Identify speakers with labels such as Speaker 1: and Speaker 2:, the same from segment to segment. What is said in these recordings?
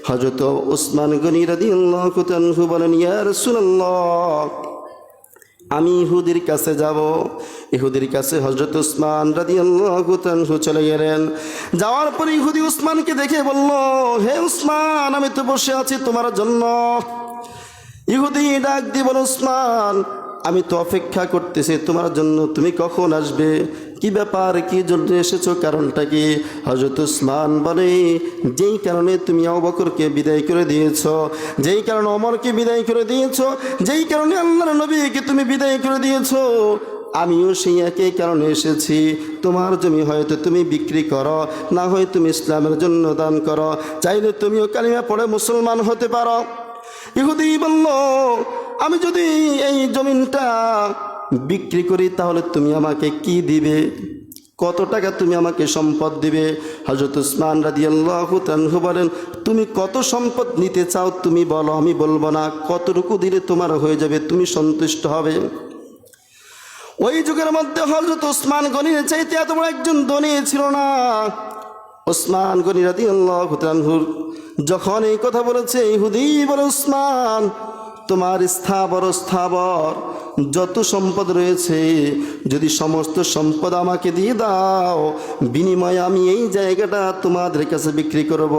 Speaker 1: হযরত উসমান গনি রাদিয়াল্লাহু তাআলা বলেন, ইয়া রাসূলুল্লাহ, আমি ইহুদির কাছে যাব। ইহুদির কাছে হযরত উসমান রাদিয়াল্লাহু তাআলা চলে গেলেন। যাওয়ার পর ইহুদি উসমানকে দেখে বলল, হে উসমান, আমি তো বসে আছি তোমার জন্য। ইহুদি ডাক দিয়ে বলল, উসমান, আমি তো অপেক্ষা করতেছি তোমার জন্য, তুমি কখন আসবে? কি ব্যাপার, কি জন্য এসেছো, কারণটা কি? হযরত উসমান বলে, যেই কারণে তুমি আবু বকরকে বিদায় করে দিয়েছো, যেই কারণে ওমরকে বিদায় করে দিয়েছো, যেই কারণে আল্লাহর নবীকে তুমি বিদায় করে দিয়েছো, আমিও সেই একই কারণে এসেছি। তোমার জমি হয়তো তুমি বিক্রি করো, না হয় তুমি ইসলামের জন্য দান করো, চাইলে তুমিও কালিমা পড়ে মুসলমান হতে পারো। ইহুদি বলল, আমি যদি এই জমিনটা বিক্রি করি তাহলে তুমি আমাকে কি দিবে? কত টাকা তুমি আমাকে সম্পদ দিবে? হযরত উসমান রাদিয়াল্লাহু তাআলা বলেন, তুমি কত সম্পদ নিতে চাও তুমি বলো, আমি বলবো না। কতটুকু দিলে তোমার হয়ে যাবে, তুমি সন্তুষ্ট হবে? ওই যুগের মধ্যে হযরত উসমান গনির চাইতে এত বড় একজন ধনী ছিল না। উসমান গনি রাদিয়াল্লাহু তাআলা যখন এই কথা বলেছে, ইহুদি বলে, উসমান, তোমার স্থাবর যত সম্পদ রয়েছে, যদি সমস্ত সম্পদ আমাকে দিয়ে দাও, বিনিময়ে আমি এই জায়গাটা তোমাদের কাছে বিক্রি করব।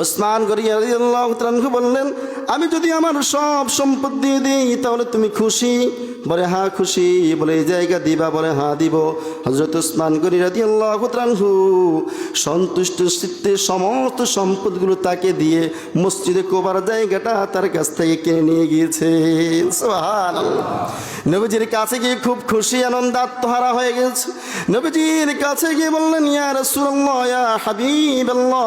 Speaker 1: উসমান গনি রাদিয়াল্লাহু তাআলা বললেন, আমি যদি আমার সব সম্পদ দিয়ে দিই তাহলে তুমি খুশি? বলে, হ্যাঁ খুশি। বলে, এই জায়গা দিবা? বলে, হ্যাঁ দিব। হযরত উসমান গনি রাদিয়াল্লাহু তাআলা সন্তুষ্ট চিত্তে সমস্ত সম্পদগুলো তাকে দিয়ে মসজিদে কুবার জায়গাটা তার কাছ থেকে কিনে নিয়ে গিয়েছে। সুবহানাল্লাহ। নবীজির কাছে গিয়ে খুব খুশি, আনন্দ, আত্মহারা হয়ে গেছে। নবীজির কাছে গিয়ে বললেন, ইয়া রাসূলুল্লাহ, ইয়া হাবিবাল্লাহ,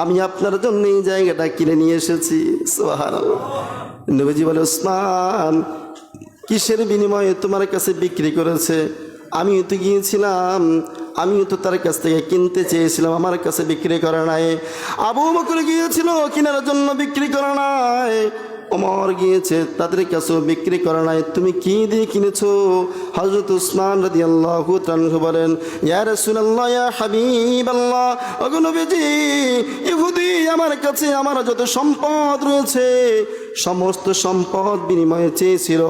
Speaker 1: আমি আপনার জন্য এই জায়গাটা কিনে নিয়ে এসেছি। সুবহানাল্লাহ। নবীজি বলে, উসমান, কিসের বিনিময়ে তোমার কাছে বিক্রি করেছে? আমিও তো গিয়েছিলাম, আমিও তো তার কাছ থেকে কিনতে চেয়েছিলাম, আমার কাছে বিক্রি করে নাই। আবু বকর গিয়েছিল কেনার জন্য, বিক্রি করে নাই। ওমর গিয়েছে, তাদের কাছেও বিক্রি করে নাই। তুমি কি দিয়ে কিনেছো? হযরত উসমান রাদিয়াল্লাহু তাআলা বলেন, ইয়া রাসূলুল্লাহ, ইয়া হাবিবাল্লাহ, ওগো নবীজি, ইহুদি আমার কাছে আমার যত সম্পদ রয়েছে সমস্ত সম্পদ বিনিময়ে চেয়েছিল।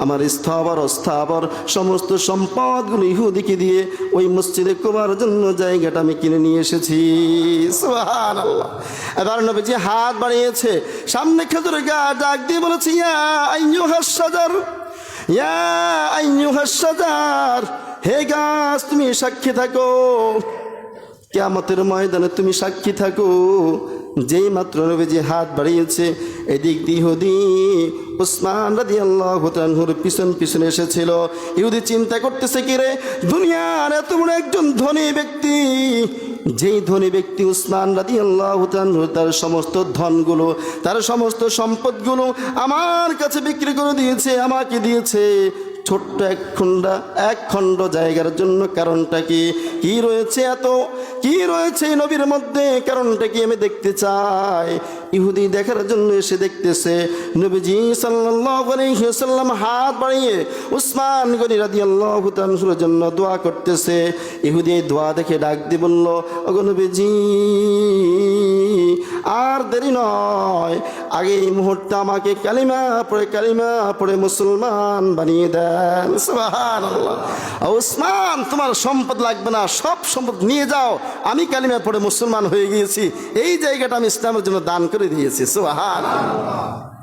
Speaker 1: আমার স্থাবর অস্থাবর সমস্ত সম্পদগুলো ইহুদিকে দিয়ে ওই মসজিদে কুবার জন্য জায়গাটা আমি কিনে নিয়ে এসেছি। সুবহানাল্লাহ। এবার নবীজি হাত বাড়িয়েছে, সামনে খেজুরের গাছ ডাক দিয়ে বলেছে, ইয়া আইয়ুহাস শাজার, ইয়া আইয়ুহাস শাজার, হে গাছ, তুমি সাক্ষী থাকো, কিয়ামতের ময়দানে তুমি সাক্ষী থাকো। যেই মাত্র নবীজি হাত বাড়িয়েছে, এদিক দিয়ে ইহুদি উসমান রাদিয়াল্লাহু তাআলার পিছন পিছনে এসেছিল। ইহুদি চিন্তা করতেছে, কি রে, দুনিয়ার এত বড় একজন ধনী ব্যক্তি, যেই ধনী ব্যক্তি উসমান রাদিয়াল্লাহু তাআলা তার সমস্ত ধনগুলো, তার সমস্ত সম্পদগুলো আমার কাছে বিক্রি করে দিয়েছে, আমাকে দিয়েছে ছোট্ট এক খণ্ড জায়গার জন্য। কারণটা কি? কি রয়েছে এত, কি রয়েছে নবীর মধ্যে, কারণটা কি আমি দেখতে চাই। ইহুদি দেখার জন্য এসে দেখতেছে নবীজি সাল্লাল্লাহু আলাইহি ওয়াসাল্লাম হাত বাড়িয়ে উসমান গনি রাদিয়াল্লাহু তাআলার জন্য দোয়া করতেছে। ইহুদি এই দোয়া দেখে ডাক দিয়ে বলল, ওগো নবীজি, আর দেরি নয়, আগে এই মুহূর্তে আমাকে কালিমা পড়ে মুসলমান বানিয়ে দেন। সুবহানাল্লাহ। উসমান, তোমার সম্পদ লাগবে না, সব সম্পদ নিয়ে যাও, আমি কালিমা পড়ে মুসলমান হয়ে গিয়েছি, এই জায়গাটা আমি ইসলামের জন্য দান করে দিয়েছি। সুবহানাল্লাহ।